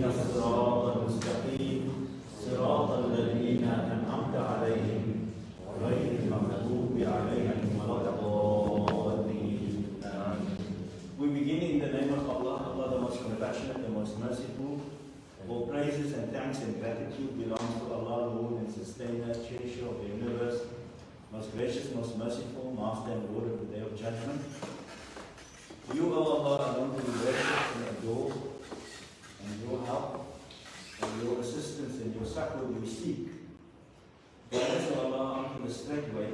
اهدنا الصراط المستقيم صراط الذين أنعمت عليهم غير المغضوب عليهم ولا الضالين. We begin in the name of Allah, Allah the most compassionate, the most merciful. All praises and thanks and gratitude belongs to Allah, Lord and Sustainer, Cherisher of the universe, most gracious, most merciful, Master and Lord of the Day of Judgment. You, O Allah, alone to be worshipped and adored, and your help and your assistance and your succor we seek. Guide us, O Allah, onto the straight way,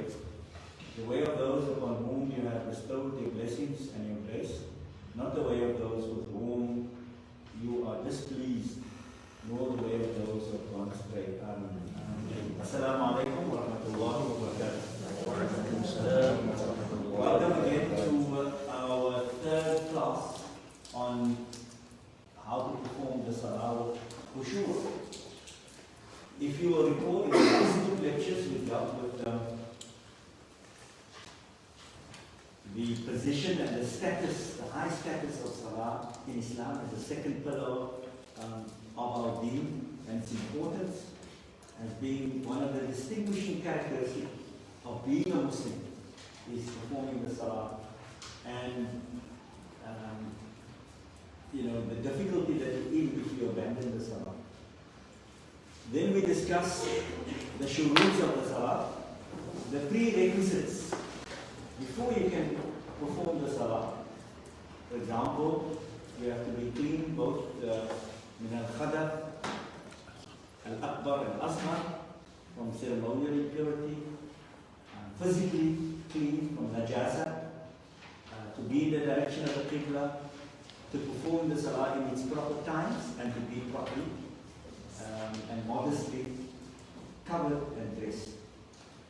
the way of those upon whom you have bestowed your blessings and your grace, not the way of those with whom you are displeased, nor the way of those who have gone astray. Amen. Assalamu alaikum wa rahmatullahi wa barakatuh. Welcome again to our third class on how to perform the Salah Khushu. If you will recall, in the last two lectures we dealt with the position and the status, the high status of Salah in Islam as the second pillar of our deen, and its importance as being one of the distinguishing characteristics of being a Muslim is performing the Salah, and the difficulty that you in if you abandon the Salah. Then we discuss the shuruts of the Salah, the prerequisites before you can perform the Salah. For example, you have to be clean both min al-khadar, al-akbar and asghar, from ceremonial impurity, physically clean from najasa, to be in the direction of the qibla, to perform the Salah in its proper times and to be properly and modestly covered and dressed.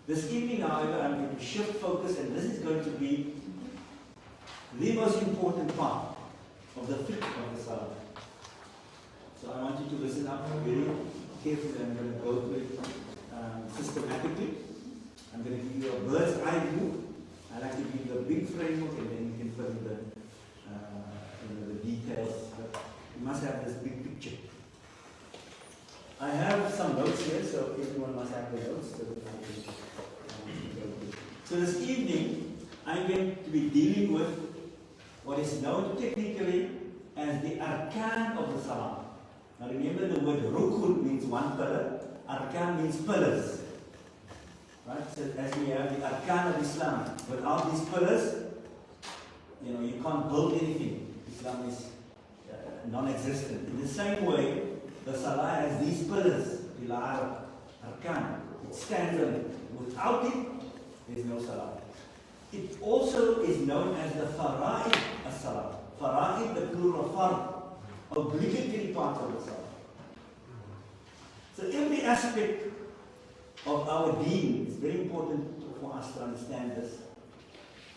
This evening, however, I'm going to shift focus, and this is going to be the most important part of the fiqh of the Salah. So I want you to listen up very carefully. I'm going to go through it systematically. I'm going to give you a bird's eye view. I like to give you a big framework, and then you can fill in the details. But you must have this big picture. I have some notes here, so everyone must have the notes. So this evening, I'm going to be dealing with what is known technically as the Arkhan of the Salah. Now remember, the word rukun means one pillar, Arkhan means pillars. Right? So as we have the Arkhan of Islam, without these pillars, you can't build anything. Islam is non-existent. In the same way, the Salah has these pillars, pilar, Arkhan. It stands on it. Without it, there is no Salah. It also is known as the fara'id as-Salah. Fara'id, the plural fard, obligatory part of the Salah. So every aspect of our deen is very important for us to understand this.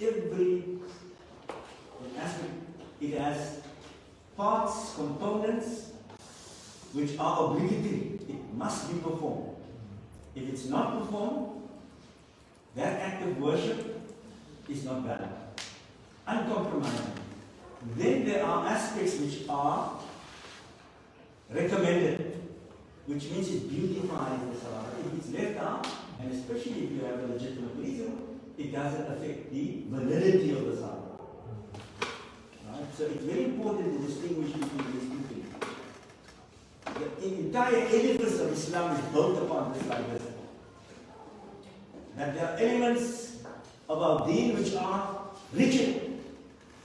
Every aspect, it has parts, components, which are obligatory. It must be performed. If it's not performed, that act of worship is not valid. Uncompromising. Then there are aspects which are recommended, which means it beautifies the Salah. If it's left out, and especially if you have a legitimate reason, it doesn't affect the validity of the Salah. Right? So it's very important to distinguish between these two things. The entire edifice of Islam is built upon this like this. That there are elements of our deen which are rigid,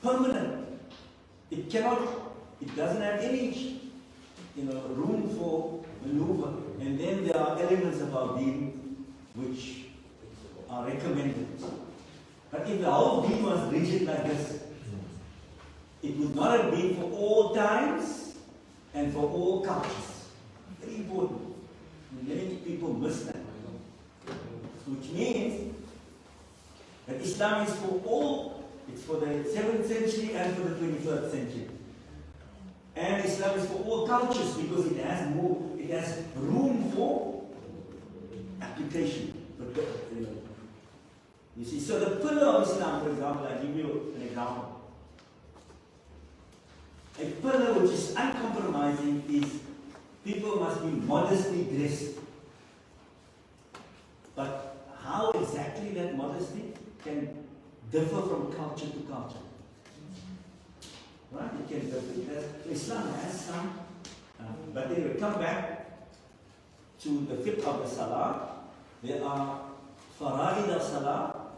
permanent. It doesn't have any room for maneuver. And then there are elements of our deen which are recommended. But if the whole deen was rigid like this, it would not have been for all times and for all cultures. Very important. Many people miss that. Which means that Islam is for all. It's for the 7th century and for the 21st century. And Islam is for all cultures because it has room for application. You see, so the pillar of Islam, for example, I give you an example. A pillar which is uncompromising is people must be modestly dressed. But how exactly that modesty can differ from culture to culture. Right? It can differ. Islam has some, but then we come back to the fiqh of the salah. There are fara'id of salah,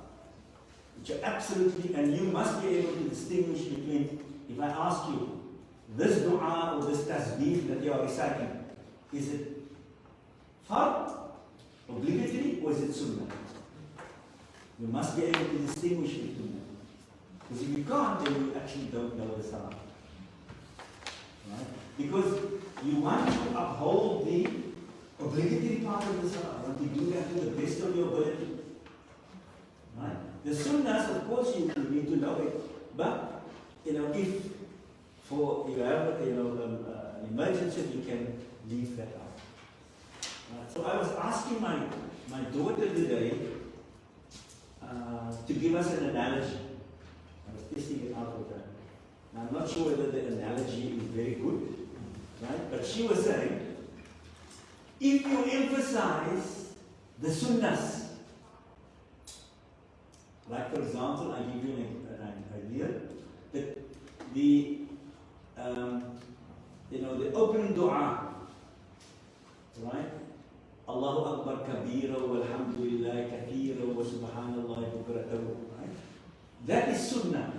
which are absolutely, and you must be able to distinguish between, if I ask you, this dua or this tasbih that you are reciting, is it fard, obligatory, or is it sunnah? You must be able to distinguish between them. Because if you can't, then you actually don't know the salah. Right? Because you want to uphold the obligatory part of the salah. You want to do that to the best of your ability. Right? The sunnahs, of course, you need to know it. But, if you have, an emergency, you can leave that out. Right? So I was asking my daughter today to give us an analogy. I was testing it out with her. Now, I'm not sure whether the analogy is very good, right? But she was saying, if you emphasize the sunnahs, like for example, I give you an idea that the opening dua, right? Allahu Akbar kabira walhamdulillah kathira wa subhanallah bukratahu, right? That is sunnah.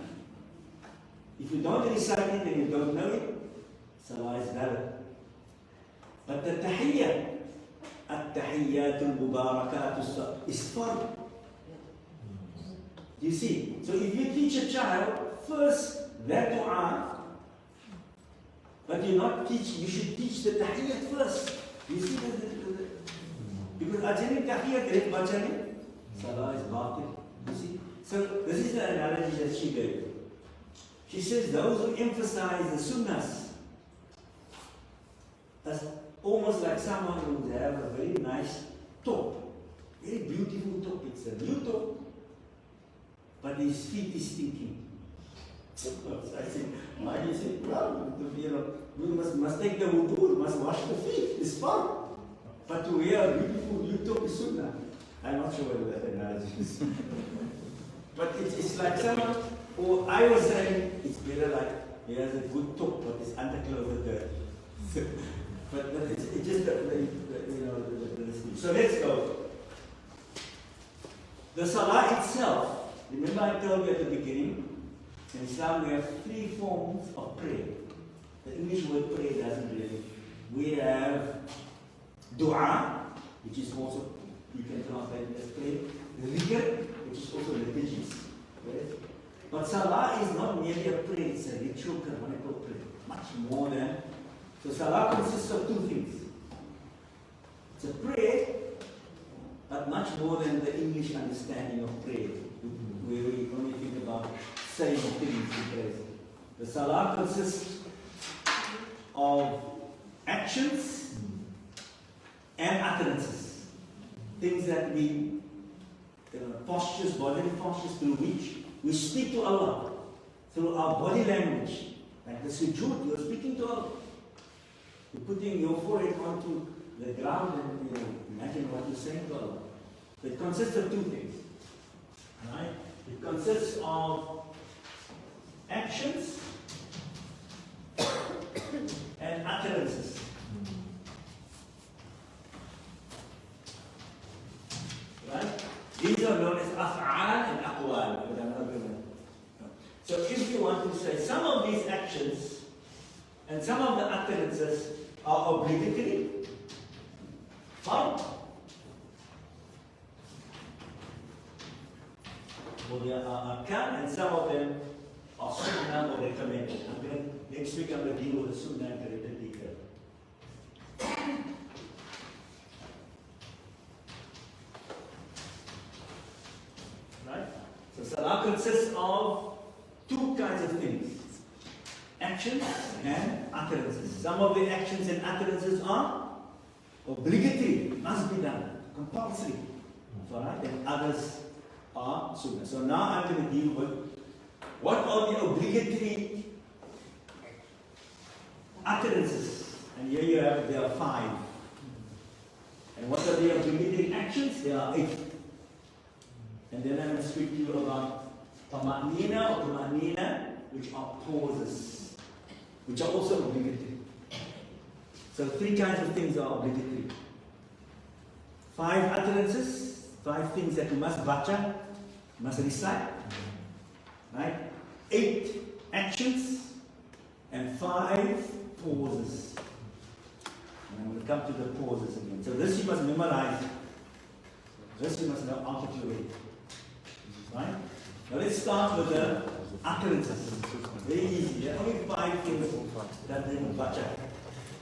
If you don't recite it and you don't know it, salah is valid. But the tahiyyat, at-tahiyyatul mubarakatul is fard. You see, so if you teach a child first that dua, but you should teach the tahiyyat first. You see, because ajani tahiyyat direct bachani, salah is batil. You see, so this is the analogy that she gave. She says those who emphasize the sunnahs as almost like someone who would have a very nice top, very beautiful top. It's a new top, but his feet is stinking. I said, why do you say, well, we must take the wudu, must wash the feet, it's fun. But to wear a beautiful new top is sunnah. I'm not sure whether that analogy is. But it's like someone, or I was saying, it's better like he has a good top, but his underclothes are dirty. but it's just the so let's go. The salah itself, remember I told you at the beginning, in Islam we have 3 forms of prayer. The English word prayer doesn't really. We have dua, which is also, you can translate as prayer. Dhikr, which is also religious. Right? But salah is not merely a prayer, it's a ritual canonical prayer. Much more than. So salah consists of 2 things. It's a prayer, but much more than the English understanding of prayer, where we only think about saying things in prayer. The salah consists of actions and utterances. Things that we, postures, bodily postures through which we speak to Allah, through our body language. Like the sujood, you're speaking to Allah. You're putting your forehead onto the ground and imagine what you're saying to Allah. So it consists of 2 things. Right? It consists of actions and utterances. Right? These are known as af'al and aqwal. So if you want to say some of these actions and some of the utterances are obligatory, fard, or they are arkhan, and some of them are sunnah or recommended. Next week I'm going to deal with the sunnah in greater detail. Right? So salah consists of 2 kinds of things. Actions and utterances. Some of the actions and utterances are obligatory, must be done, compulsory. Right? And others are sunnah. So now I'm going to deal with what are the obligatory utterances. And here you have there are 5. And what are the obligatory actions? There are 8. And then I'm going to speak to you about tama'nina or tuma'nina, which are pauses, which are also obligatory. So 3 kinds of things are obligatory. 5 utterances, 5 things that you must bacha, must recite, right? 8 actions, and 5 pauses. And I'm going to come to the pauses again. So this you must memorize. This you must know after you read. Right? Now let's start with the utterances. Very easy. There are only 5 things that they will bacha.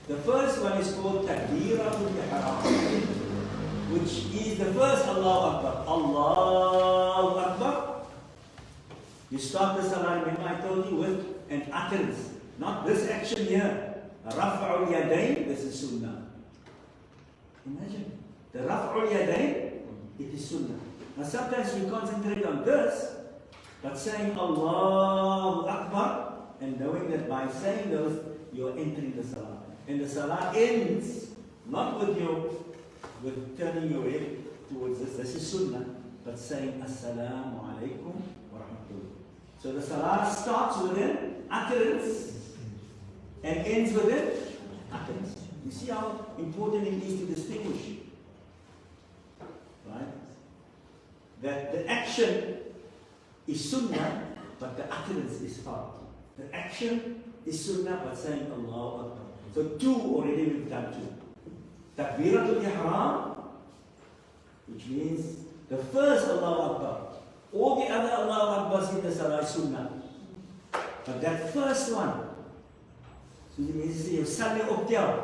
The first one is called Takbiratul Ihram, which is the first Allahu Akbar. Allahu Akbar. You start the Salah, remember I told you, with an utterance. Not this action here. Raf'ul Yadayn, this is Sunnah. Imagine. The Raf'ul Yadayn, it is Sunnah. Now sometimes we concentrate on this, but saying Allahu Akbar, and knowing that by saying those, you are entering the Salah. And the Salah ends, not with turning your head towards this is Sunnah, but saying Assalamu alaikum wa rahmatullah. So the Salah starts with an utterance and ends with an utterance. You see how important it is to distinguish, right? That the action is Sunnah, but the utterance is fard. The action is Sunnah, but saying Allahu Akbar. So 2 already we've done 2. Takbiratul Ihram, which means the first Allahu Akbar. All the other Allahu Akbars in the Salah is Sunnah. But that first one, so it means you Salli op jou.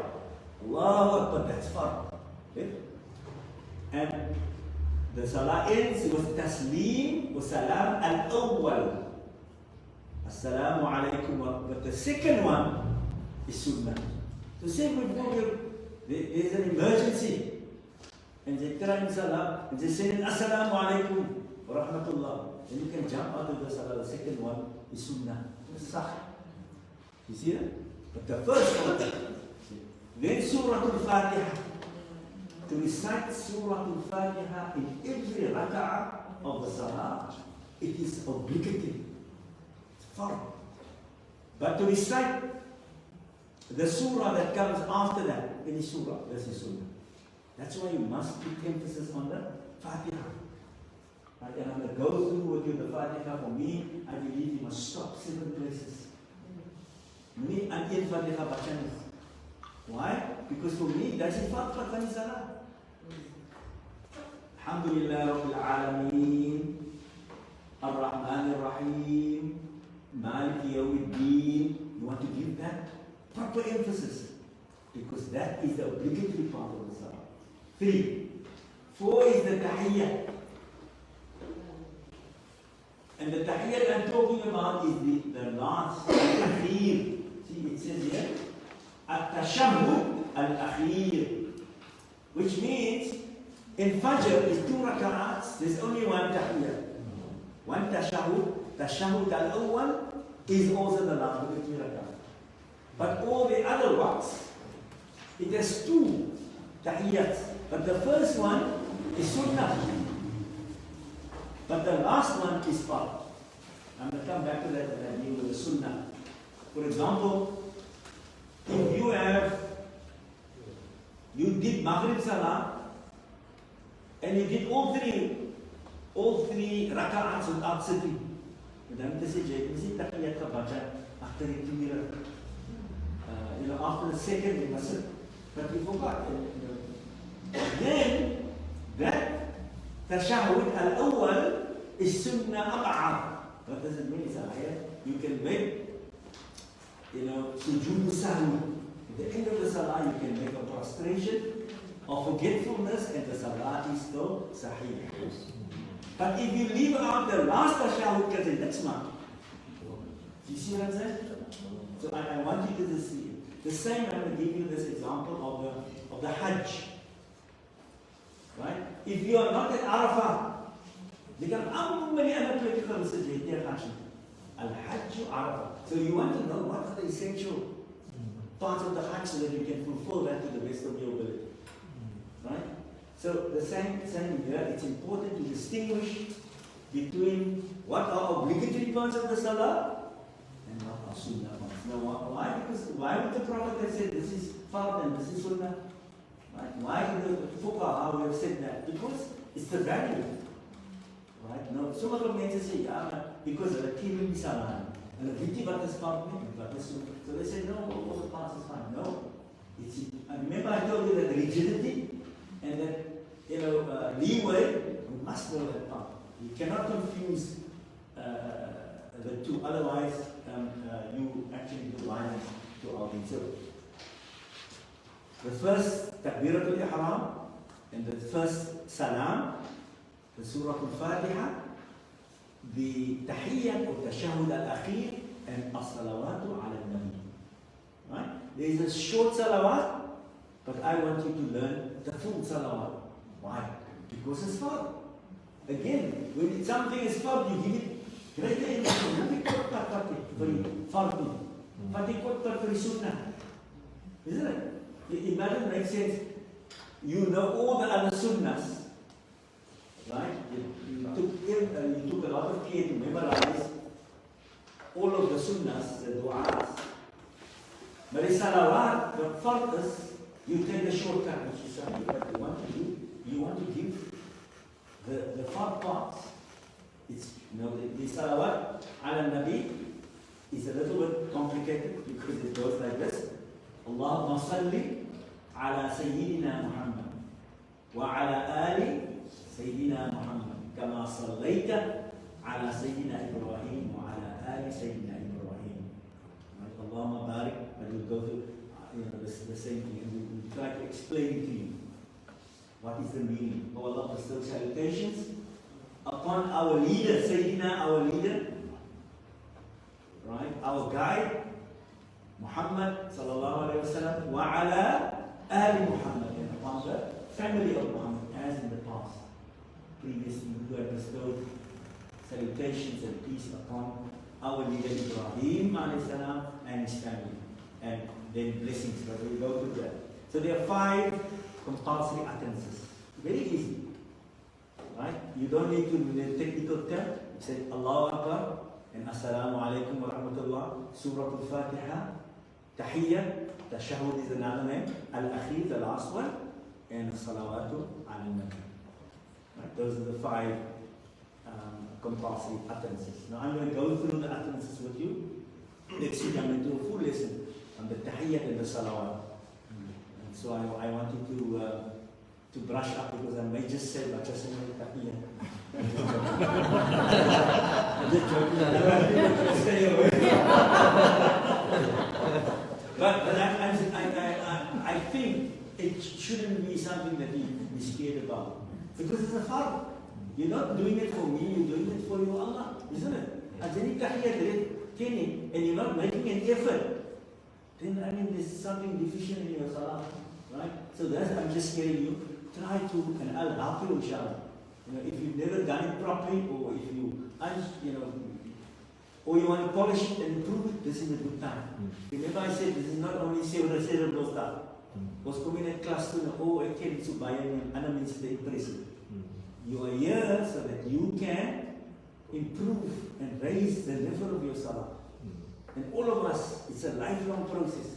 Allahu Akbar, that's fard. Okay? And the Salah ends with Taslim wa Salam al-Awwal. Assalamu alaikum wa. But the second one is Sunnah. So say there's an emergency. And they try in Salah, and they say Assalamu alaikum wa rahmatullah. Then you can jump out of the Salah. The second one is Sunnah. You see that? But the first one, then Surah Al-Fatiha. To recite Surah Al-Fatiha in every raka'ah of the Salah, it is obligatory. It's fard. But to recite the surah that comes after that, any surah, this is Sunnah. That's why you must put emphasis on the Fatiha. Right? And I'm going to go through with you the Fatiha. For me, I believe you must stop 7 places. Me and in Fatiha bacan. Why? Because for me, that's a Fatiha van die Salah. Alhamdulillah Rabbil Alameen, Ar-Rahman Ar-Rahim, Maliki Yawmiddin. You want to give that proper emphasis, because that is the obligatory part of the Salah. 3. 4 is the Tahiyyah. And the Tahiyyah I'm talking about is the last, al-Akhir. See, it says here, At-Tashahhud al-Akhir, which means in Fajr is 2 rak'ahs, there's only 1 Tahiyyah. 1 Tashahhud, Tashahhud al-Awwal is also the last of the 3 rak'ahs. But all the other waqts, it has 2 tahiyyats. But the first one is Sunnah. But the last one is fard. I'm going to come back to that when I deal with the Sunnah. For example, if you did Maghrib Salah, and you did all three raka'ats without sitting, then this is tahiyyat ka baca after the mirror. After the second you must sit. But you forgot. Then that Tashahhud al-Awwal is Sunnah ab'ad. What does it mean? You can make, sujood sahwi. At the end of the Salah, you can make a prostration of forgetfulness, and the Salah is still sahih. But if you leave out the last Tashahhud, because it's next month. Do you see what I'm saying? So I want you to see it. The same, I'm going to give you this example of the Hajj. Right? If you are not at Arafah, you can Al-Hajj Arafah. So you want to know what are the essential parts of the Hajj so that you can fulfill that to the best of your ability. Right? So the same here, it's important to distinguish between what are obligatory parts of the Salah and what are Sunnah parts. Now why? Because why would the Prophet have said this is Fard and this is Sunnah? Right? Why did the Fuqaha have said that? Because it's the value. Right? Now, some of the men say, because of the Qibla Salah and the Viti Bat is Fard, so they say, no, all the parts is fine. No. Remember I told you that rigidity and that leeway, you must know that part. You cannot confuse the two, otherwise you actually do violence to our deen. So, the first Takbiratul Ihram and the first Salam, the Surah Al-Fatiha, the Tahiyyat or Tashahud Al-Akhir, and As-Salawatu ala Nabi. Right? There is a short salawat, but I want you to learn the full salawat. Why? Because it's fard. Again, when something is fard, you give it greater importance. Fatih sunnah. Isn't it? It doesn't make sense. You know all the other sunnahs. Right? You took a lot of care to memorize all of the sunnahs, the du'as. But in salawat, the fard is, you take the shortcut, which is something that you want to do. You want to give the fard parts. It's, the salawat ala nabi is a little bit complicated because it goes like this. Allahumma salli ala Sayyidina Muhammad wa ala ali Sayyidina Muhammad kama sallaita ala Sayyidina Ibrahim wa ala ali Sayyidina Ibrahim. Allahumma barik, and we'll go through the same thing and we'll try to explain to you what is the meaning. Oh Allah, bestow salutations upon our leader, Sayyidina, our leader, right? Our guide, Muhammad sallallahu alaihi wasallam, wa ala ali Muhammad, and upon the family of Muhammad, as in the past, previously, who had bestowed salutations and peace upon our leader Ibrahim alayhi salam and his family, and then blessings. But we'll go to that. So there are 5 compulsory utterances. Very easy. Right? You don't need to know the technical term. You say Allahu Akbar and Assalamu alaikum wa rahmatullah, Surah Al-Fatiha, Tahiyyat, Tashahud is another name, Al-Akhir, the last one, and Salawatu ala Nabi. Right? Those are the 5 compulsory utterances. Now I'm going to go through the utterances with you. Next week I'm going to do a full lesson on the Tahiyyat and the Salawat. And so I want you to brush up because I may just say baca semua Tahiyyat. I'm just joking. I want people to stay away. But I think it shouldn't be something that you be scared about. Because it's a fard. You're not doing it for me, you're doing it for your Allah, isn't it? As any Tahiyyat and you're not making an effort, then there's something deficient in your salah, right? So I'm just scaring you. Try to, and I'll help you inshallah. If you've never done it properly, or if you, or you want to polish it and improve it, this is a good time. Remember I said this is not only cerebral stuff. Was coming in class to know, I came to buy an means to impress it. You are here so that you can improve and raise the level of your salah. And all of us, it's a lifelong process.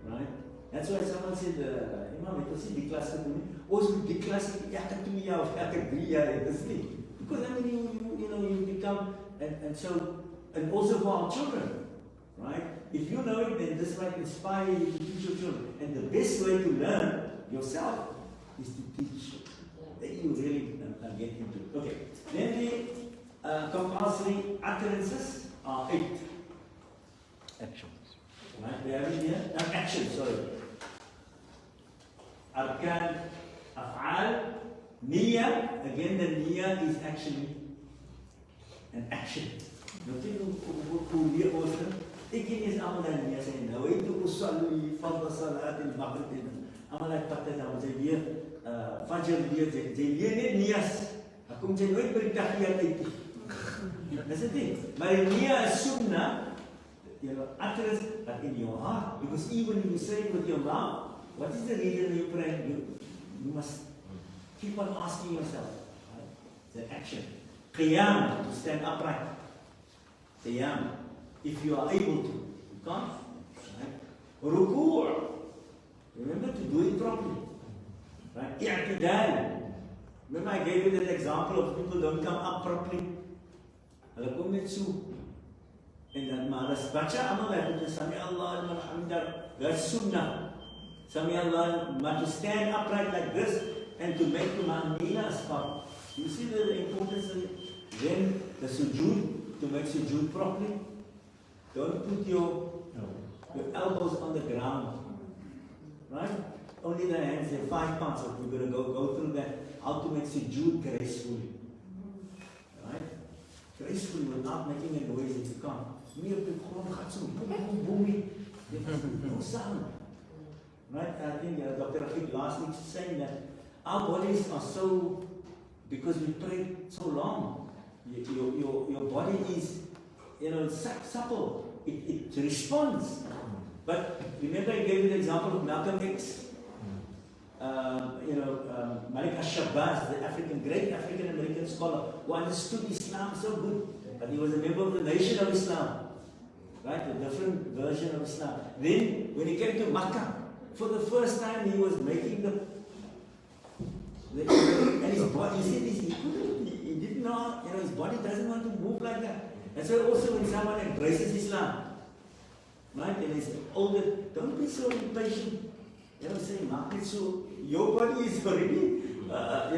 Right? That's why someone said, Imam, it was declassified to me. Also declassified after 2 years, after 3 years, this thing. Because you become, and also for our children. Right? If you know it, then this might inspire you to teach your children. And the best way to learn yourself is to teach. Then you really get into it. Okay. Then the compulsory utterances are 8. Actions. Right? We have it here. Action, sorry. Arkhan, Af'al, Niyyah. Again, the Niyyah is actually an action. Nothing who near also. Again is amalan niyyah saying, nawaitu usalli fardhu salat al-maghrib. Amalan kata dalam dia Fajar dia ni nias. Aku macam duit beri tahiyat itu. That's the thing. But niat sunnah, utterance, but in your heart. Because even if you say it with your mouth, what is the reason you pray? You must keep on asking yourself. Right? The action. Qiyam, to stand upright. Qiyam, if you are able to. You can't. Right? Ruku', remember to do it properly. Right? I'tidal. Remember I gave you that example of people don't come up properly. Hulle kom net so. En dan maar as baca amal het Sami Allah liman hamidah. That's sunnah. Sami Allah, but to stand upright like this and to make the ma'amina as far. You see the importance of it? Then the sujood, to make sujood properly. Don't put your elbows on the ground. Right? Only the hands, there are 5 parts. So we're going to go through that. How to make sujood gracefully. Right? Gracefully without making a noise if you can't. Me op die grond gaat so boom, boom, no sound. Right? I think Dr. Rafiq last week saying that our bodies are so, because we pray so long, your body is, supple. It responds. But remember I gave you the example of Malcolm X. Malik Ash-Shabazz, the great African-American scholar, who understood Islam so good, but he was a member of the Nation of Islam, right? A different version of Islam. Then, when he came to Makkah, for the first time he was making and his body, he said he didn't know, his body doesn't want to move like that. And so also when someone embraces Islam, right, and he's older, don't be so impatient. Say, market so your body is already, but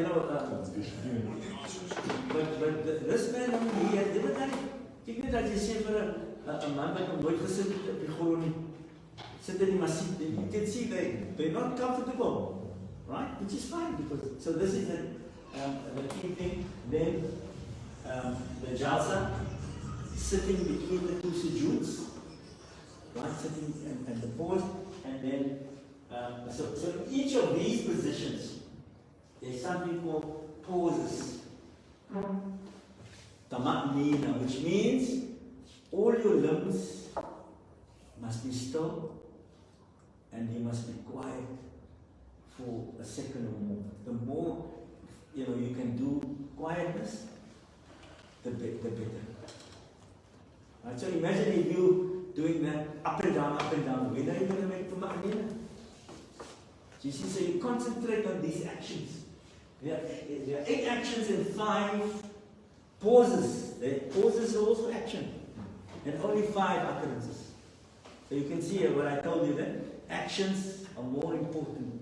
this man, he has never done it. Kijk net dat je sê vir 'n man wat nooit gesit het op die grond nie. Sit in die masjid, you can see they're not comfortable, right? Which is fine because so this is the key thing. Then the jalsa, sitting between the 2 sujoods, right? Sitting and the pause, and then. So in each of these positions, there's something called pauses. Tama'nina, which means all your limbs must be still and you must be quiet for a second or more. The more you can do quietness, the better. Right? So imagine if you doing that up and down, when are you going to make tama'nina? You see, so you concentrate on these actions. There are 8 actions and 5 pauses. Pauses are also action. And only 5 utterances. So you can see here what I told you that actions are more important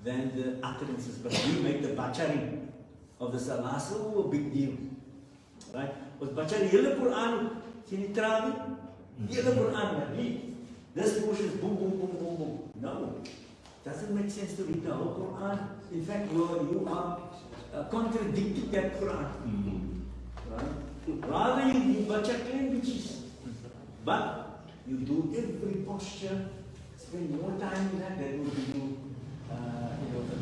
than the utterances. But we make the bacharing of the Salah so a big deal. Right? But bacharing, hele Quran, see the travi? Hele Quran, read. This portion is boom, boom, boom, boom, boom. No. Doesn't make sense to read the whole Quran. In fact, you are contradicting that Quran. Right? Rather you baca clean bitches. But you do every posture, spend more time in that, then will give you a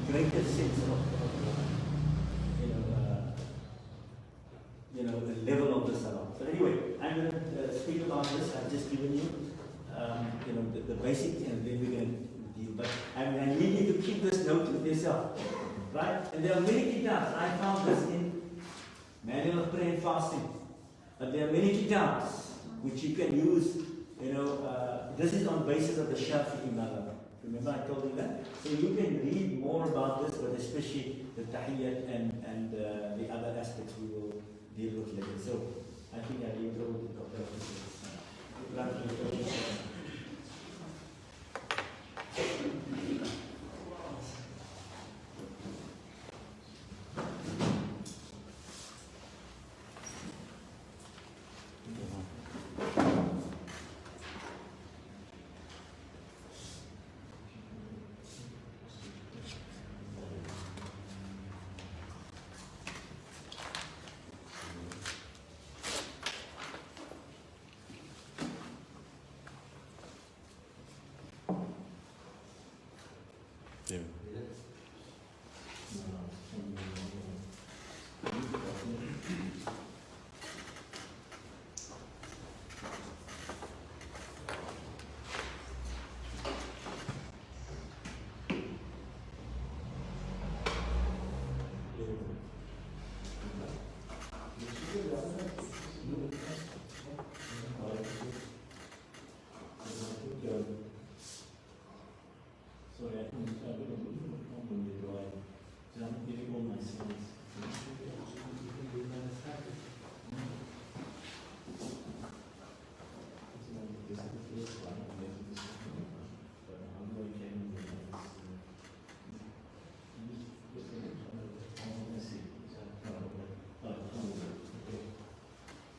greater sense of the level of the salah. So anyway, I'm going to speak about this. I've just given you the basic, and then we're going to. But I need you to keep this note with yourself, right? And there are many kitabs. I found this in Manual of Prayer and Fasting. But there are many kitabs which you can use. This is on basis of the Shafi'i madhab. Remember I told you that? So you can read more about this, but especially the tahiyyat and the other aspects we will deal with later. So I think I leave it over to Dr. Sorry, I think I don't know the problem with why. I'm getting all my slides. This is the first one, and then this one. But I'm going to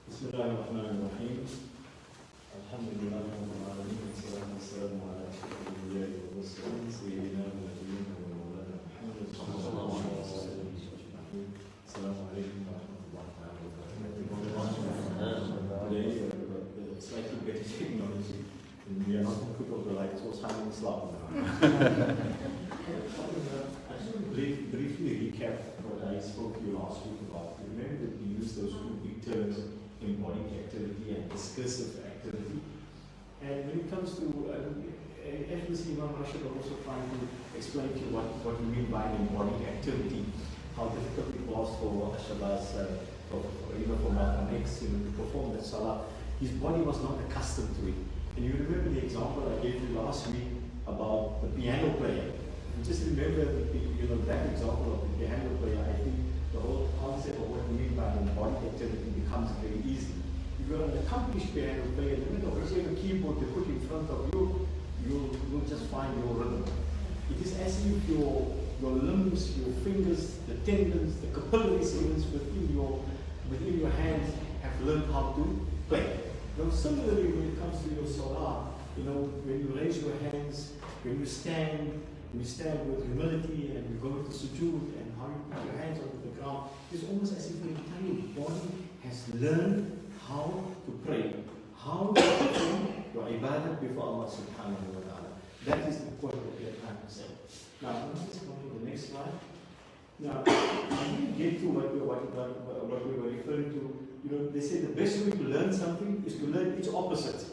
بسم الله الرحمن الرحيم. الحمد لله رب العالمين والصلاة والسلام على أشرف الأنبياء والمرسلين سيدنا ونبينا ومولانا محمد صلى الله عليه وسلم. السلام عليكم ورحمة الله تعالى وبركاته. Today, slightly better technology. We are not quick of the light, so silent slap now. I just want to briefly recap what I spoke to you last week about. Remember that we used those two big terms, embodied activity and discursive activity. And when it comes to FBC, Imam Rashid also trying to explain to you what we mean by embodied activity, how difficult it was for Ashabaz, even for Malcolm X, to perform that Salah. His body was not accustomed to it. And you remember the example I gave you last week about the piano player. You just remember that example of the piano player. I think the whole concept of what we mean by embodied activity becomes very easy. If you're an accomplished piano player, no matter whatever keyboard they put in front of you, you'll just find your rhythm. It is as if your limbs, your fingers, the tendons, the capillaries within your hands have learned how to play. Now, similarly, when it comes to your salah, when you raise your hands, when you stand with humility and you go to sujood and how you put your hands onto the ground, it's almost as if your entire body has learned how to pray, how to perform your ibadah before Allah subhanahu wa ta'ala. That is the point that we are trying to say. Now, let's go to the next slide. Now, when we get to what we were referring to, they say the best way to learn something is to learn its opposite.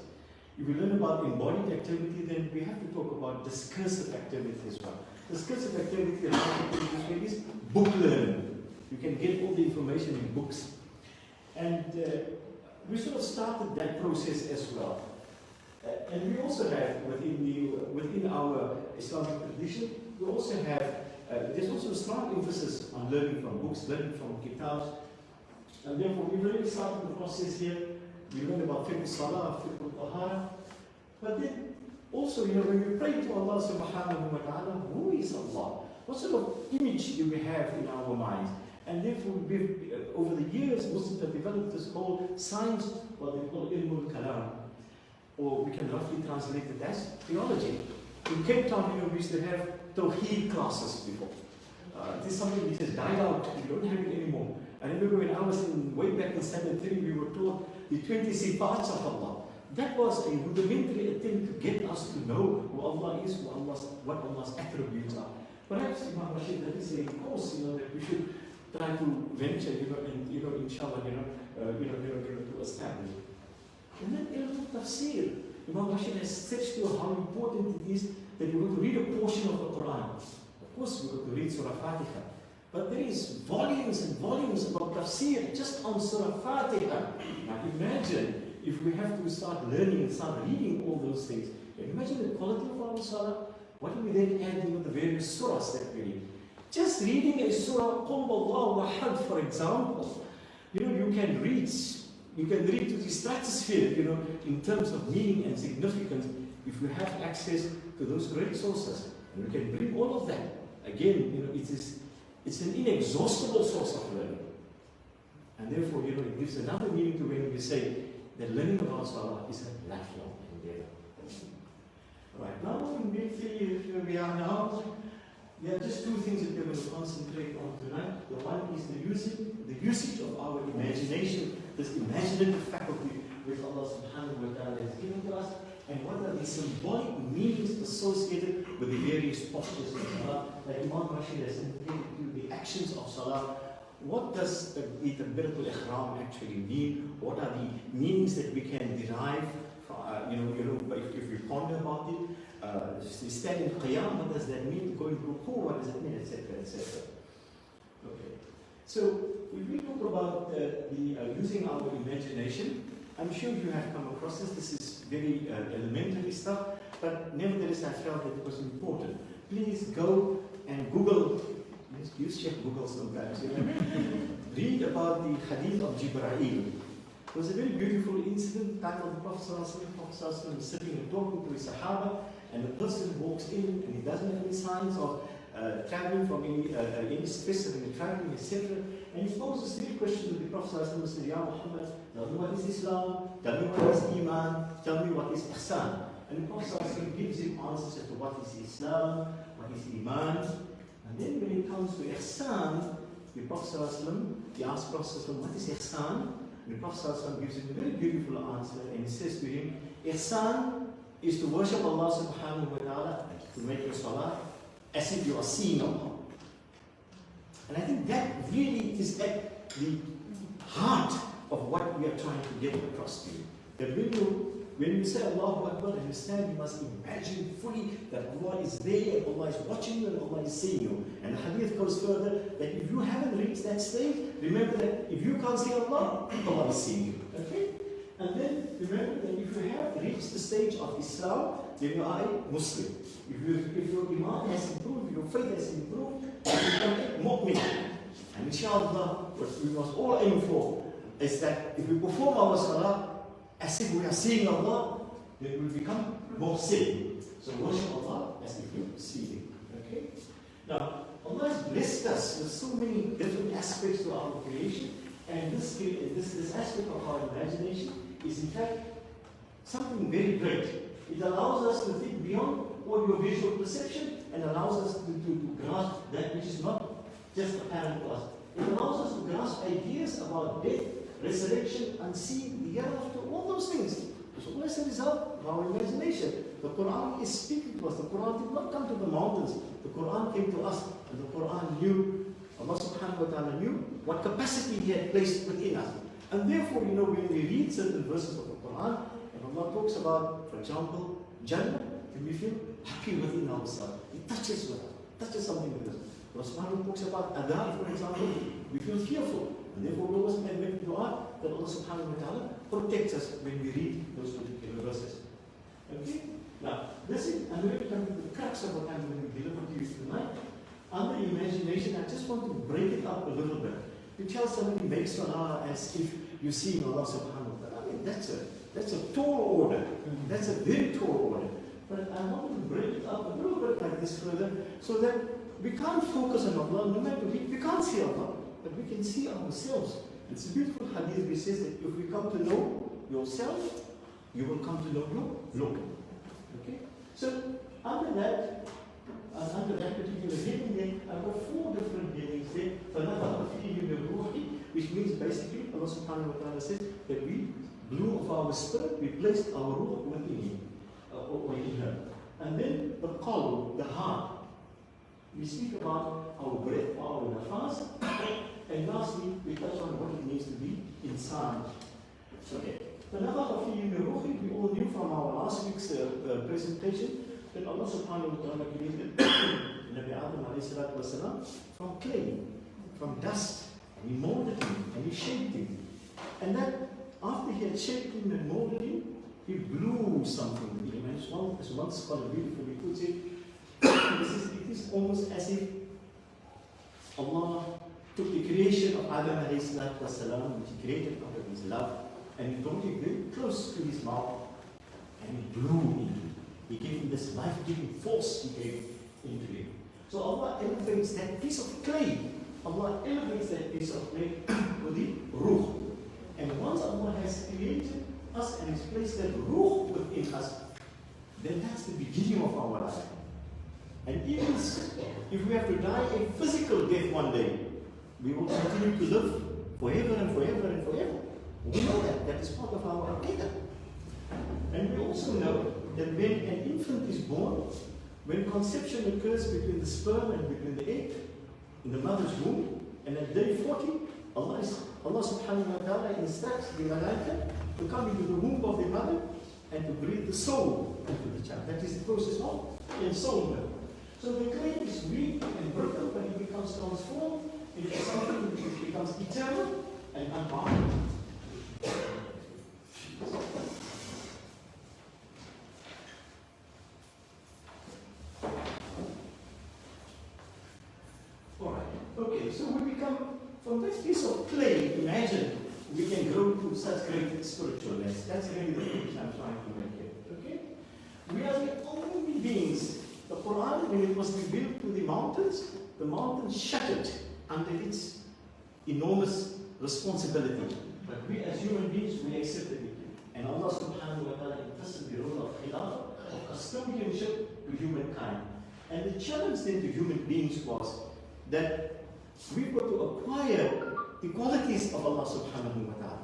If we learn about embodied activity, then we have to talk about discursive activity as well. Discursive activity is book learning. You can get all the information in books. And we sort of started that process as well. And we also have, within our Islamic tradition, we also have, there's also a strong emphasis on learning from books, learning from kitabs. And therefore, we really started the process here. We learned about fiqh salah, fiqh tahara. But then also, when we pray to Allah subhanahu wa ta'ala, who is Allah? What sort of image do we have in our minds? And therefore, over the years, Muslims have developed this whole science, what they call ilmul kalam, or we can roughly translate it as theology. In Cape Town, we used to have Tawheed classes before. This is something which has died out. We don't have it anymore. I remember when I was way back in Standard 3, we were taught the 20 sifats of Allah. That was a rudimentary attempt to get us to know who Allah is, what Allah's attributes are. Perhaps, Imam Rashid, that is a course, that we should try to venture, and, inshallah, to establish. And then ilm tafsir. Imam Rashid has stretched to how important it is that we're going to read a portion of the Quran. Of course, we're going to read Surah Fatiha. But there is volumes and volumes about tafsir just on Surah Fatiha. Now imagine if we have to start learning and start reading all those things. Can you imagine the quality of our salah? What do we then add the various surahs that we read? Just reading a surah, Qul Allahu Ahad, for example, you can read to the stratosphere, in terms of meaning and significance, if we have access to those great sources. And we can bring all of that. Again, it's an inexhaustible source of learning. And therefore, it gives another meaning to when we say that learning about Salah is a lifelong endeavor. Right, now in briefly where we are now, there are just two things that we're going to concentrate on tonight. The one is the usage of our imagination, this imaginative faculty which Allah subhanahu wa ta'ala has given to us, and what are the symbolic meanings associated with the various postures of Salah, like Imam Rashid has indicated to the actions of Salah. What does the Takbiratul Ihram actually mean? What are the meanings that we can derive from, if we ponder about it? Stand in Qiyam, what does that mean? Going to Ruku, what does it mean? Etc. etc. Okay. So, if we talk about using our imagination, I'm sure you have come across this. This is very elementary stuff, but nevertheless I felt that it was important please go and Google. Use check Google sometimes. Read about the hadith of Jibreel. It was a very beautiful incident. Time of the Prophet ﷺ was sitting and talking to his Sahaba, and the person walks in and he doesn't have any signs of traveling from any stress of any traveling, etc. And he poses three questions to the Prophet ﷺ and says, Ya Muhammad, tell me what is Islam, tell me what is Iman, tell me what is Ihsan. And the Prophet ﷺ gives him answers as to what is Islam, what is Iman. And then when it comes to Ihsan, the Prophet ﷺ, he asks Prophet ﷺ, what is Ihsan? And the Prophet ﷺ gives him a very beautiful answer, and he says to him, Ihsan is to worship Allah subhanahu wa ta'ala, to make your salah, as if you are seeing Allah. And I think that really is at the heart of what we are trying to get across to you. That when you say Allahu Akbar, understand, you must imagine fully that Allah is there, and Allah is watching you, and Allah is seeing you. And the hadith goes further, that if you haven't reached that stage, remember that if you can't see Allah, Allah is seeing you. Okay? And then remember that if you have reached the stage of Islam, then you are a Muslim. If your Iman has improved, your faith has improved, you become a mu'min. And inshallah, what we must all aim for is that if we perform our salah as if we are seeing Allah, then we will become muhsin. So worship Allah as if you see Him. Okay? Now, Allah has blessed us with so many different aspects to our creation, and this aspect of our imagination is in fact something very great. It allows us to think beyond audio-visual perception and allows us to grasp that which is not just apparent to us. It allows us to grasp ideas about death, resurrection, unseen, the hereafter, all those things. So what is the result of our imagination? The Quran is speaking to us. The Quran did not come to the mountains. The Quran came to us, and the Quran knew, Allah subhanahu wa ta'ala knew what capacity He had placed within us. And therefore, when we read certain verses of the Quran, and Allah talks about, for example, Jannah, then we feel happy within ourselves. It touches something with us. Allah subhanahu talks about adab, for example, we feel fearful. And therefore, we always make dua that Allah subhanahu wa ta'ala protects us when we read those particular verses. Okay? Now, this is, I'm going to come to the crux of what I'm going to deliver to you tonight. Under imagination, I just want to break it up a little bit. You tell somebody, make salah as if you're seeing Allah subhanahu wa ta'ala. I mean, that's a tall order. That's a very tall order. But I want to break it up a little bit like this further, so that we can't focus on Allah, no matter we can't see Allah, but we can see ourselves. It's a beautiful hadith which says that if we come to know yourself, you will come to know your Lord. Okay? So under that particular heading there, I've got 4 different headings there. Which means basically Allah subhanahu wa ta'ala says that we blew of our spirit, we placed our ruh within him, or in her. And then the qalb, the heart. We speak about our breath, our nafas, and lastly, we touch on what it means to be inside. Okay. We all knew from our last week's presentation that Allah subhanahu wa ta'ala created Nabi Adam alayhi salatu wasalam from clay, from dust, and He molded him, and He shaped him. And that after He had shaped him and molded him, He blew something with him. And as one scholar beautifully puts it, it is almost as if Allah took the creation of Adam alayhi salatu wasalam, which He created out of His love, and He brought it very close to His mouth, and He blew into it. He gave him this life-giving force, He gave into him. So Allah elevates that piece of clay. Allah elevates that piece of clay with the ruh. And once Allah has created us and has placed that ruh within us, then that's the beginning of our life. And even if we have to die a physical death one day, we will continue to live forever and forever and forever. We know that. That is part of our aqidah. And we also know that when an infant is born, when conception occurs between the sperm and between the egg in the mother's womb, and at day 40, Allah subhanahu wa ta'ala instructs the malaika to come into the womb of the mother and to breathe the soul into the child. That is the process of ensoulment. So the clay is weak and brittle, but it becomes transformed into something which becomes eternal and unbound. Okay, so we become, from this piece of clay, imagine we can grow to such great spiritualness. That's really the point I'm trying to make here. Okay? We are the only beings. The Quran, when it was revealed to the mountains shattered under its enormous responsibility. But we as human beings, we accepted it. And Allah subhanahu wa ta'ala entrusted the role of khilafah, of custodianship to humankind. And the challenge then to human beings was that we've got to acquire the qualities of Allah subhanahu wa ta'ala.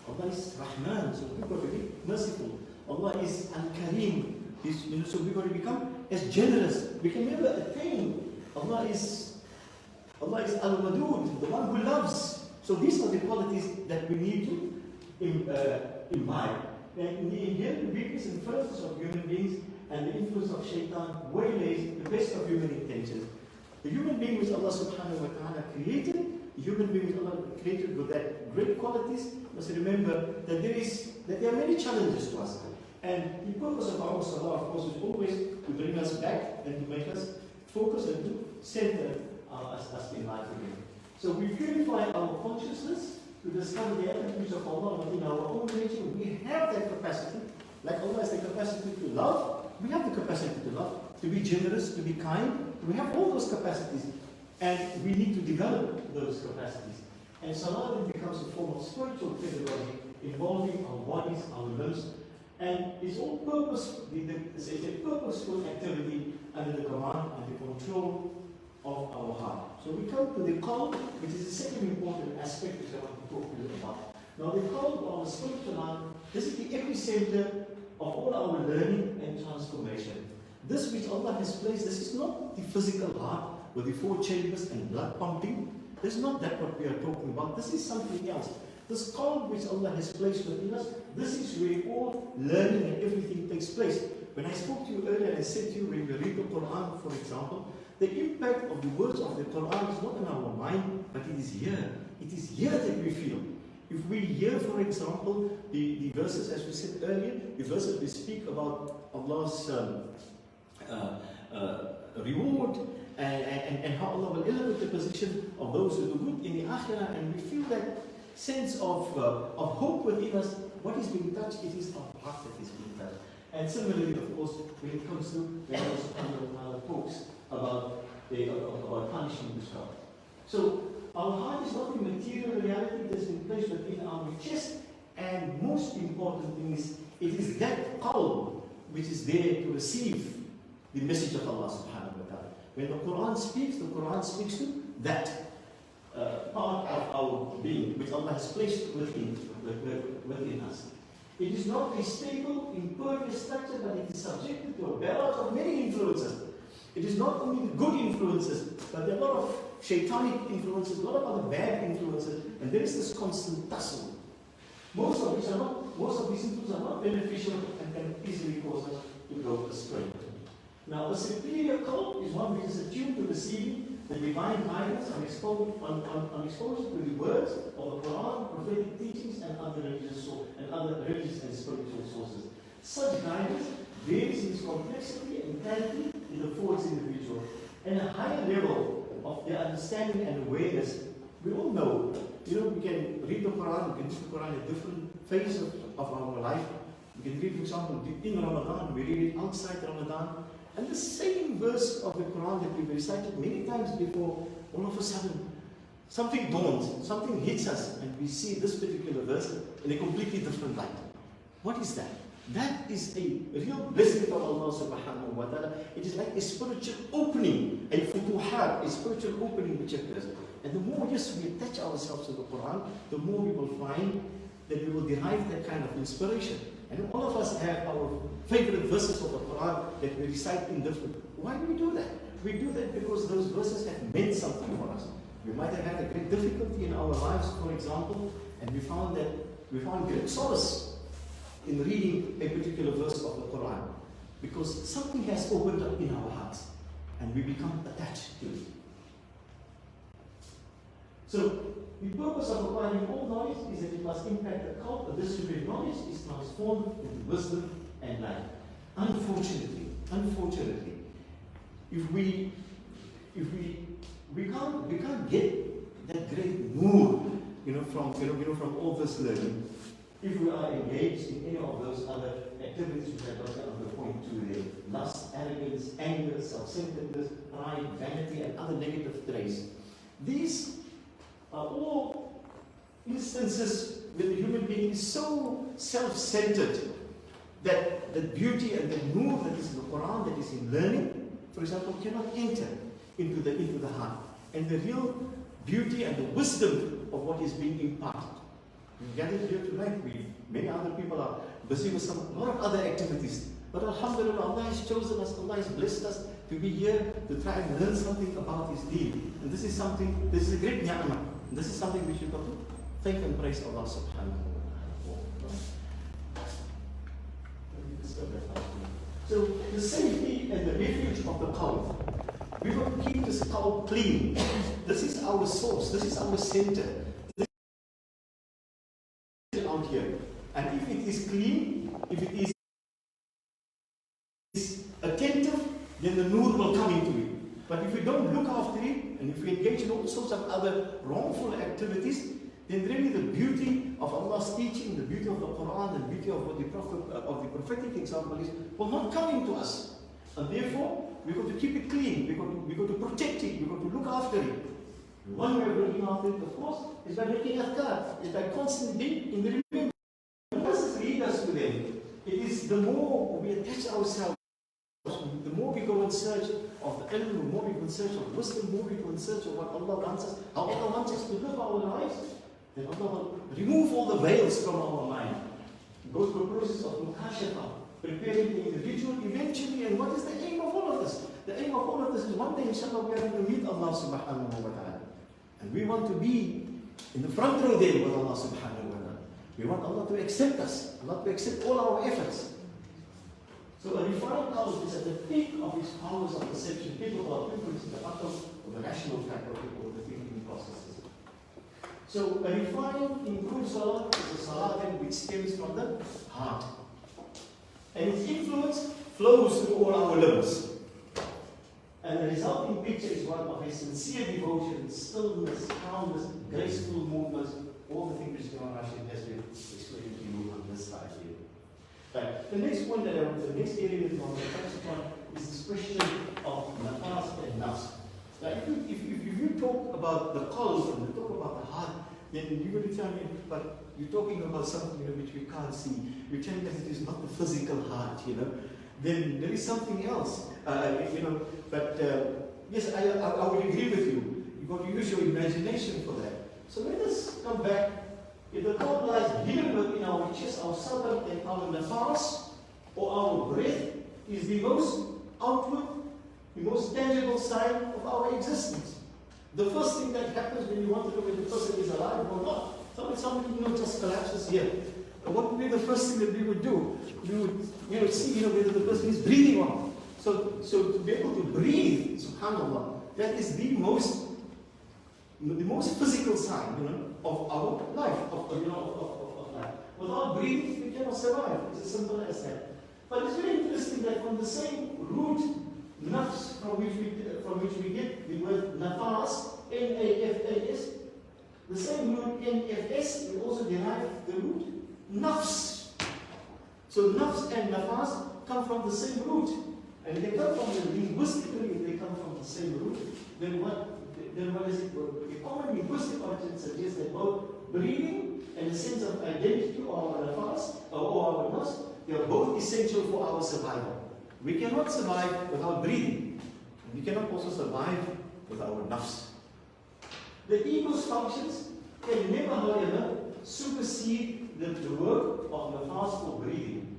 Allah is Rahman, so we've got to be merciful. Allah is Al-Kareem, so we've got to become as generous. We can never attain. Allah is Al-Wadud, the one who loves. So these are the qualities that we need to imbibe. And in the inherent weakness and firstness of human beings and the influence of shaitan waylays the best of human intentions. The human being which Allah subhanahu wa ta'ala created, the human being which Allah created with that great qualities, must remember that there are many challenges to us. And the purpose of our salah, of course, is always to bring us back and to make us focus and to center us in life again. So we purify our consciousness to discover the attributes of Allah within our own nature. We have that capacity. Like Allah has the capacity to love, we have the capacity to love, to be generous, to be kind. We have all those capacities. And we need to develop those capacities. And salah then becomes a form of spiritual pedagogy involving our bodies, our limbs, and it's all it's a purposeful activity under the command and the control of our heart. So we come to the qalb, which is the second important aspect which I want to talk to you about. Now the qalb, or the spiritual heart, this is the epicenter of all our learning and transformation. This which Allah has placed, this is not the physical heart with the 4 chambers and blood pumping. This is not that what we are talking about. This is something else. This qalb which Allah has placed within us, this is where all learning and everything takes place. When I spoke to you earlier, I said to you, when we read the Quran, for example, the impact of the words of the Quran is not in our mind, but it is here. It is here that we feel. If we hear, for example, the verses, as we said earlier, the verses we speak about Allah's reward and how Allah will elevate the position of those who do good in the akhirah, and we feel that sense of hope within us. What is being touched? It is our heart that is being touched. And similarly, of course, when it comes to when Allah subhanahu wa ta'ala talks about punishing the child. So our heart is not a material reality that is in place within our chest, and most important thing is, it is that qalb which is there to receive the message of Allah subhanahu wa ta'ala. When the Quran speaks to that part of our being which Allah has placed within us. It is not a stable, impervious structure, but it is subjected to a balance of many influences. It is not only the good influences, but there are a lot of shaitanic influences, a lot of other bad influences, and there is this constant tussle. Most of these influences are not beneficial and can easily cause us to go astray. Now, a superior cult is one which is attuned to receiving the divine guidance and exposure to the words of the Quran, prophetic teachings, and other religious and spiritual sources. Such guidance varies in its complexity and clarity it affords individual, and a higher level of their understanding and awareness. We all know, we can read the Quran, we can read the Quran at different phases of our life. We can read, for example, in Ramadan, we read it outside Ramadan. And the same verse of the Quran that we've recited many times before, all of a sudden, something dawns, something hits us, and we see this particular verse in a completely different light. What is that? That is a real blessing from Allah subhanahu wa ta'ala. It is like a spiritual opening, a futuhat, a spiritual opening which occurs. And the more, we attach ourselves to the Quran, the more we will find that we will derive that kind of inspiration. And all of us have our favorite verses of the Quran that we recite in different. Why do we do that? We do that because those verses have meant something for us. We might have had a great difficulty in our lives, for example, and we found great solace in reading a particular verse of the Quran, because something has opened up in our hearts, and we become attached to it. So, the purpose of acquiring all knowledge is that it must impact the cult, but this knowledge is transformed into wisdom and life. Unfortunately, if we we can't get that great mood, from all this learning if we are engaged in any of those other activities which I got on the point to there. Lust, arrogance, anger, self-centeredness, pride, vanity, and other negative traits. These are all instances where the human being is so self-centered that the beauty and the nur that is in the Quran, that is in learning, for example, cannot enter into the heart. And the real beauty and the wisdom of what is being imparted. We gathered here tonight, many other people are busy with a lot of other activities. But alhamdulillah, Allah has chosen us, Allah has blessed us to be here to try and learn something about His deen. And this is a great ni'mah. This is something we should have to thank and praise Allah subhanahu wa ta'ala. So the safety and the refuge of the qalb. We will keep this qalb clean. This is our source, this is our center. This is out here. And if it is clean, if it is attentive, then the nur will come into it. But if we don't look after it, and if we engage in all sorts of other wrongful activities, then really the beauty of Allah's teaching, the beauty of the Quran, the beauty of what the prophetic example is, will not come into us. And therefore, we've got to keep it clean, we've got to protect it, we've got to look after it. One way of looking after it, of course, is by making adhkar, is by constantly being in the remembrance. What does this lead us to then? It is the more we attach ourselves, the more we go in search of the ilm, the more we go in search of wisdom, the more we go in search of what Allah wants us, how Allah wants us to live our lives, then Allah will remove all the veils from our mind. Go through a process of mukashafa, preparing the individual eventually. And what is the aim of all of this? The aim of all of this is one day, inshallah, we are going to meet Allah subhanahu wa ta'ala. And we want to be in the front row there with Allah subhanahu wa ta'ala. We want Allah to accept us, Allah to accept all our efforts. So a refined knowledge is at the peak of his powers of perception, capable of influencing the bottom of the rational faculty or the thinking processes. So a refined, improved salah is a salah then which stems from the heart. And its influence flows through all our limbs. And the resulting picture is one of a sincere devotion, stillness, calmness, graceful movements, all the things which Imam Rashid has been explaining to you on this side here. Right. The next point that the next area that I want to touch upon is this question of nafas and nafs. Now, if you talk about the qalb and you talk about the heart, then you're going to tell me, but you're talking about something which we can't see. You're telling that it is not the physical heart, Then there is something else, But yes, I would agree with you. You've got to use your imagination for that. So let us come back. If the qalb lies hidden within our chest, our sabr, and our nafas, or our breath, is the most outward, the most tangible sign of our existence. The first thing that happens when you want to know whether the person is alive or not, somebody just collapses here. What would be the first thing that we would do? We would see whether the person is breathing or not. So to be able to breathe, subhanAllah, that is the most physical sign, of our life, of life. Without breathing, we cannot survive. It's as simple as that. But it's very interesting that from the same root, nafs, from which we get the word nafas, N-A-F-A-S, the same root N-F-S, we also derive the root nafs. So nafs and nafas come from the same root. And they come from linguistically, if they come from the same root, then what is it? The common linguistic origin suggests that both breathing and a sense of identity or our nafas or our nafs, they are both essential for our survival. We cannot survive without breathing. And we cannot also survive with our nafs. The ego's functions can never, however, supersede the work of nafas or breathing.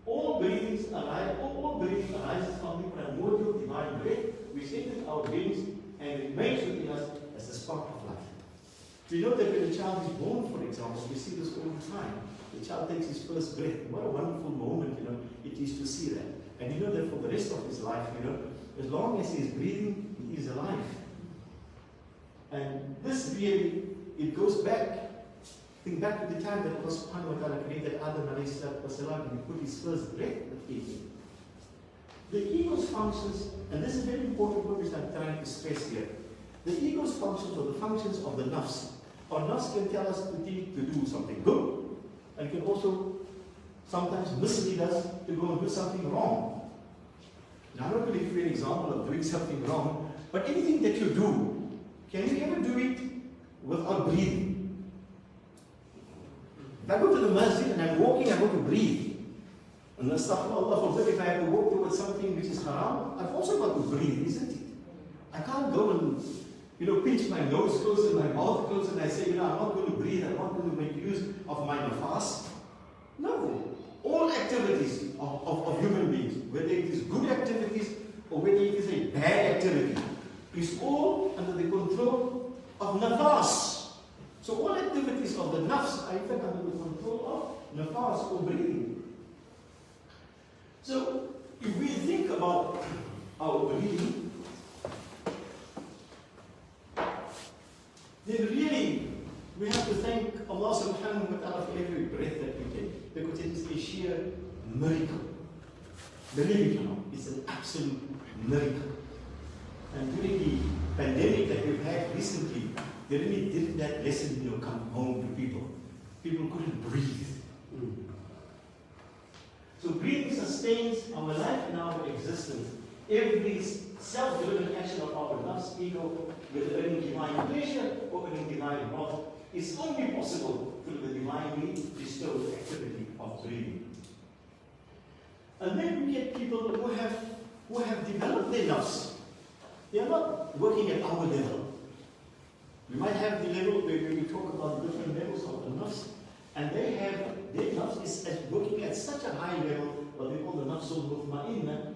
All breathing arises from the primordial divine breath which entered our beings and remains within us as the spark of life. We know that when a child is born, for example, we see this all the time. The child takes his first breath. What a wonderful moment, it is to see that. And you know that for the rest of his life, as long as he is breathing, he is alive. And this really, it goes back. Think back to the time that Allah subhanahu wa ta'ala created Adam alayhi salatu wasalam and he put his first breath within him. The ego's functions, and this is very important what I'm trying to stress here. The ego's functions or the functions of the nafs. Our nafs can tell us to do something good, and can also sometimes mislead us to go and do something wrong. Now, I'm not going to give you an example of doing something wrong, but anything that you do, can you ever do it without breathing? If I go to the masjid and I'm walking, I go to breathe. And Allah forbid, if I have to walk towards something which is haram, I've also got to breathe, isn't it? I can't go and, pinch my nose close and my mouth close and I say, I'm not going to breathe, I'm not going to make use of my nafas. No. All activities of human beings, whether it is good activities or whether it is a bad activity, is all under the control of nafas. So all activities of the nafs are in fact under the control of nafas or breathing. So if we think about our breathing, then really we have to thank Allah subhanahu wa ta'ala for every breath that we take, because it is a sheer miracle. Believe it or not, it's an absolute miracle. And during the pandemic that we've had recently, they really did that lesson, come home to people. People couldn't breathe. So breathing sustains our life and our existence. Every self-driven action of our nafs, ego, whether earning divine pleasure or earning divine wrath, is only possible through the divinely bestowed activity of breathing. And then we get people who have developed their nafs. They are not working at our level. We might have the level where we talk about the different levels of the nafs, and their nafs is working at such a high level, what they call the nafsul mutma'inna.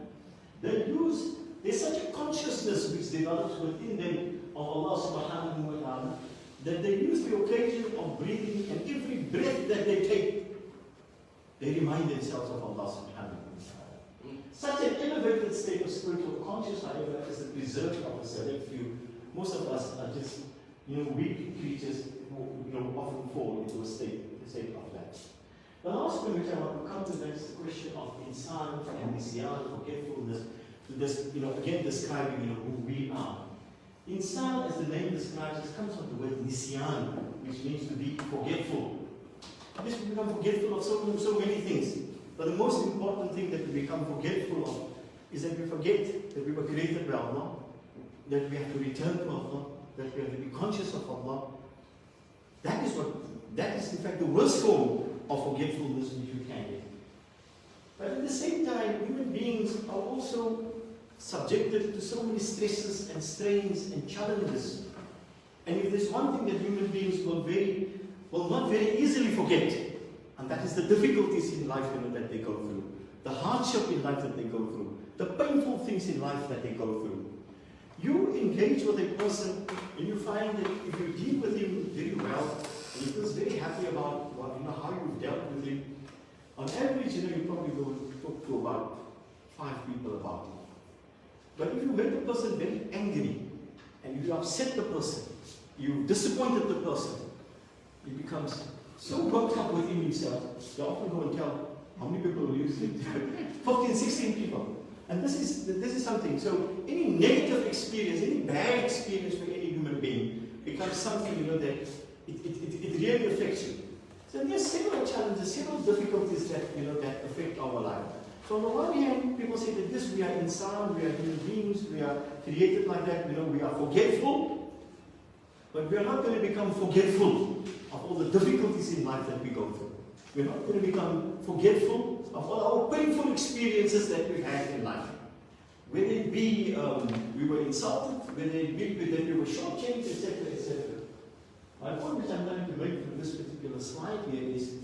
There's such a consciousness which develops within them of Allah subhanahu wa ta'ala, that they use the occasion of breathing, and every breath that they take, they remind themselves of Allah subhanahu wa ta'ala. Such an elevated state of spiritual consciousness, however, is the preserve of a select few. Most of us are just, weak creatures who, often fall into a state of that. The last point which I want to come to next is the question of insan and nisyan, forgetfulness, to this, again describing, who we are. Insan, as the name describes, it comes from the word nisyan, which means to be forgetful. Yes, we become forgetful of so many things. But the most important thing that we become forgetful of is that we forget that we were created by Allah, that we have to return to Allah, that we have to be conscious of Allah. That is in fact the worst form of forgetfulness which you can get. But at the same time, human beings are also subjected to so many stresses and strains and challenges. And if there's one thing that human beings will not very easily forget, and that is the difficulties in life that they go through, the hardship in life that they go through, the painful things in life that they go through. You engage with a person and you find that if you deal with him very well, and he feels very happy about how you've dealt with him, on average, you probably go and talk to about 5 people about it. But if you make the person very angry, and you upset the person, you disappointed the person, he becomes so worked up within himself, they often go and tell, how many people will you sleep? 15, 16 people. And this is something. So any negative experience, any bad experience for any human being becomes something that it really affects you. So there's several challenges, several difficulties that that affect our life. So on the one hand, people say that this, we are insan, we are human beings, we are created like that, we are forgetful, but we are not going to become forgetful of all the difficulties in life that we go through. We're not going to become forgetful of all our painful experiences that we've had in life. Whether it be we were insulted, whether it be that we were shortchanged, etc., etc. My point which I'm going to make from this particular slide here is,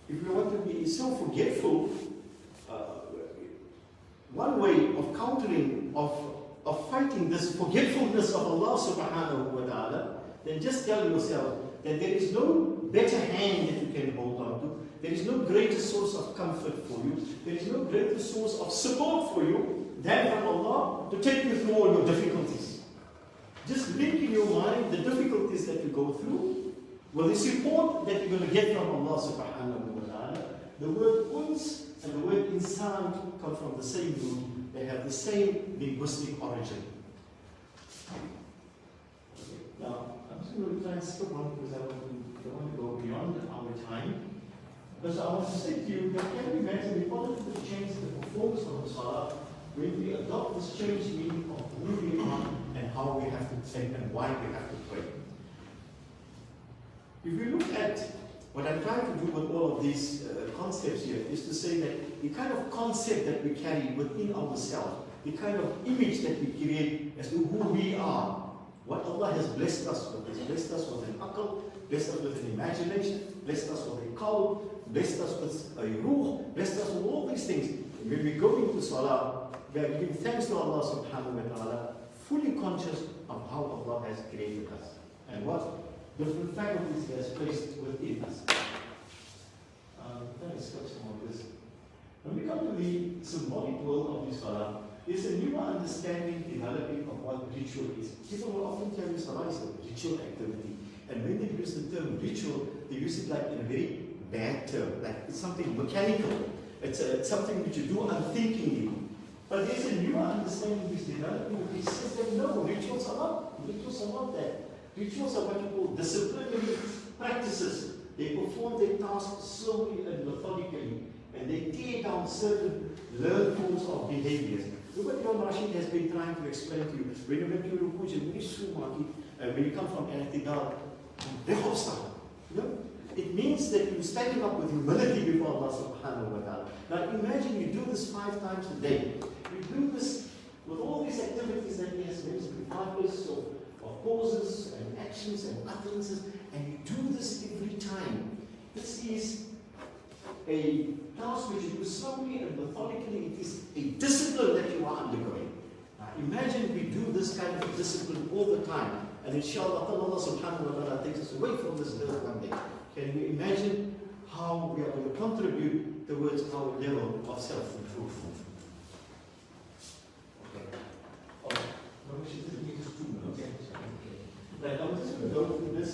if we want to be so forgetful, one way of countering, of fighting this forgetfulness of Allah subhanahu wa ta'ala, then just tell yourself that there is no better hand that you can hold on to, there is no greater source of comfort for you, there is no greater source of support for you than from Allah to take you through all your difficulties. Just link in your mind the difficulties that you go through with the support that you're going to get from Allah subhanahu wa ta'ala. The word uns and the word insan come from the same root. They have the same linguistic origin. to skip on because I don't want to go beyond our time. Because I want to say to you that can we imagine the positive change in the performance of the Salah when we adopt this change meaning of who we are and how we have to think and why we have to pray. If we look at what I'm trying to do with all of these concepts here is to say that the kind of concept that we carry within ourselves, the kind of image that we create as to who we are, what Allah has blessed us with. He's blessed us with an aql, blessed us with an imagination, blessed us with a qawl, blessed us with a ruh, blessed us with all these things. And when we go into Salah, we are giving thanks to Allah subhanahu wa ta'ala, fully conscious of how Allah has created us and what different faculties He has placed within us. Let's go some of this. When we come to the symbolic world of the Salah, there's a newer understanding developing of what ritual is. People will often tell you Salah is a ritual activity. And when they use the term ritual, they use it like in a very bad term, like it's something mechanical. It's something which you do unthinkingly. But there's a newer understanding which is developing which says that no, rituals are not that. Rituals are what you call disciplinary practices. They perform their tasks slowly and methodically, and they tear down certain learned forms of behaviors. Look what Imam Rashid has been trying to explain to you. When you make your rukuj, when you come from I'tidal, you know, it means that you're standing up with humility before Allah subhanahu wa ta'ala. Now imagine you do this 5 times a day. You do this with all these activities that he has mentioned, regardless of pauses and actions and utterances, and you do this every time. This is a task which you do slowly and methodically. It is a discipline that you are undergoing. Now, imagine we do this kind of discipline all the time, and inshallah Allah subhanahu wa ta'ala takes us away from this earth one day. Can we imagine how we are going to contribute towards our level of self-improvement? Right, I'm just going to go through this.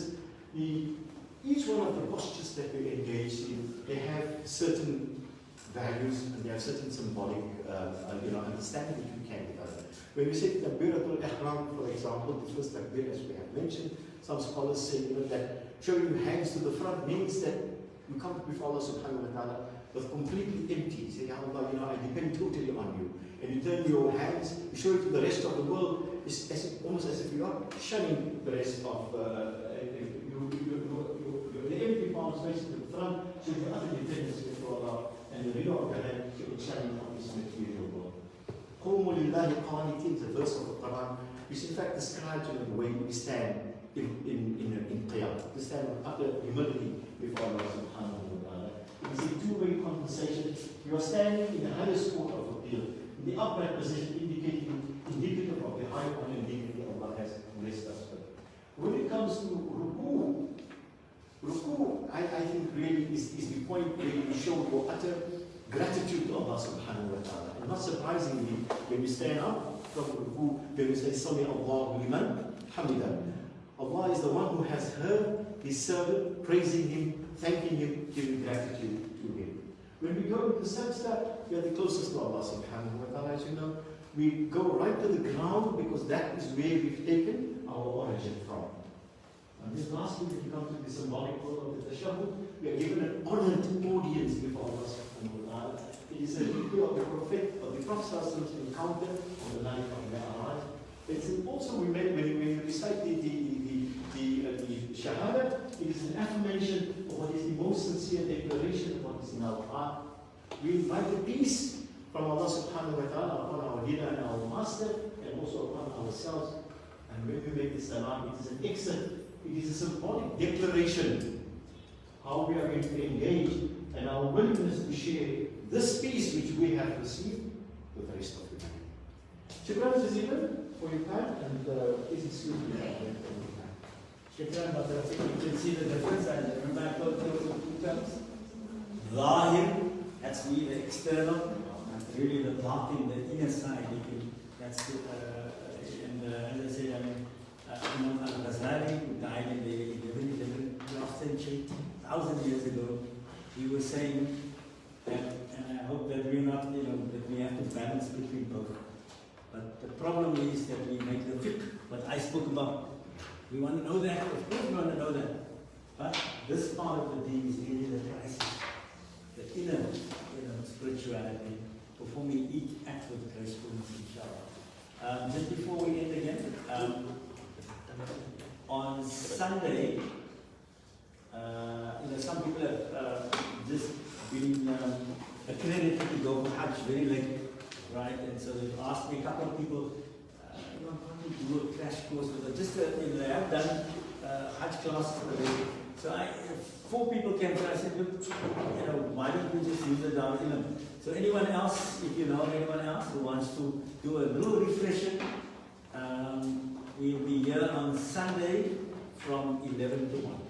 Each one of the postures that we engage in, they have certain values and they have certain symbolic understanding which we can develop. When we say Takbiratul Ihram, for example, the first takbir, as we have mentioned, some scholars say that showing your hands to the front means that you come before Allah subhanahu wa ta'ala with completely empty. You say, Ya Allah, I depend totally on you. And you turn your hands, you show it to the rest of the world, it's almost as if you are shunning the rest of the empty palms facing to the front, so your other dependence before Allah, and the real of the hand, you're shunning on this material world. Qumu lillahi qanitin is a verse of the Quran, which in fact describes the way we stand in qiyam. We stand with utter humility before Allah subhanahu wa ta'ala. It is a two-way conversation. You are standing in the highest court of appeal, in the upright position, indicative of the high honor and dignity Allah has blessed us with. When it comes to ruku, I think really is the point where you show your utter gratitude to Allah subhanahu wa ta'ala. And not surprisingly, when you stand up from ruku, when you say, Sami Allahu liman hamidah. Allah is the one who has heard His servant, praising Him, thanking Him, giving gratitude to Him. When we go into sajda, we are the closest to Allah subhanahu wa ta'ala, as you know. We go right to the ground because that is where we've taken our origin from. And this lastly, when you come to the symbolic world of the tashahhud, we are given an honored audience before Allah subhanahu wa ta'ala. It is a review of the Prophet's encounter on the night of Mi'raj. It's also, when we recite the Shahada, it is an affirmation of what is the most sincere declaration of what is in our heart. We invite the peace from Allah subhanahu wa ta'ala upon our leader and our master, and also upon ourselves. And when we make this salam, it is an exit, it is a symbolic declaration how we are going to engage and our willingness to share this peace which we have received with the rest of humanity. Shukran jazeelan for your time, and please excuse me. Shukran, but I think you can see the difference. And remember I told you the 2 terms? Zahir, that's really the external, and really the batin, the inner side. That's the, and as I said, Imam al-Ghazali, who died in the 11th century, 1,000 years ago, he was saying, and I hope that we're not, that we have to balance between both. But the problem is that we make the fiqh, what I spoke about. We want to know that. Of course we want to know that. But this part of the deen is really the crisis. The inner, spirituality. Before we eat, act with gracefulness, inshallah. Just before we end again, on Sunday, some people have just been accredited to go for Hajj very late, right? And so they've asked me, a couple of people, can we do a crash course with them? They have done Hajj classes already. So 4 people came to us and said, look, why don't we just use the Darul Ilm? So anyone else, if you know anyone else who wants to do a little refresher, we'll be here on Sunday from 11 to 1,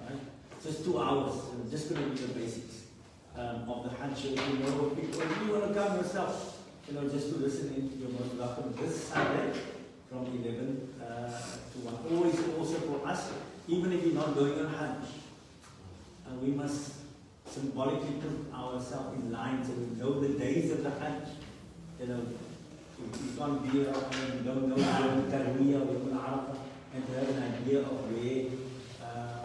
right? Just 2 hours. We're just going to do the basics of the Hajj. If you want to come yourself, just to listen in, you're most welcome this Sunday from 11 to 1. Always also for us, even if you're not going on Hajj, we must symbolically put ourselves in line so we know the days of the Hajj. You can't be around and you don't know Yom Tarwiyah or Yom Arafah and to have an idea of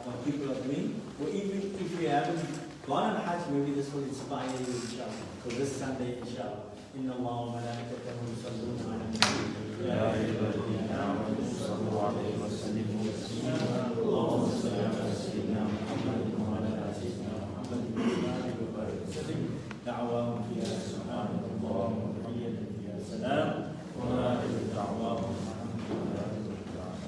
what people are doing. Or even if we haven't gone on Hajj, maybe this will inspire you, inshallah. So this Sunday, inshallah. إن الله وملائكته يصلون على النبي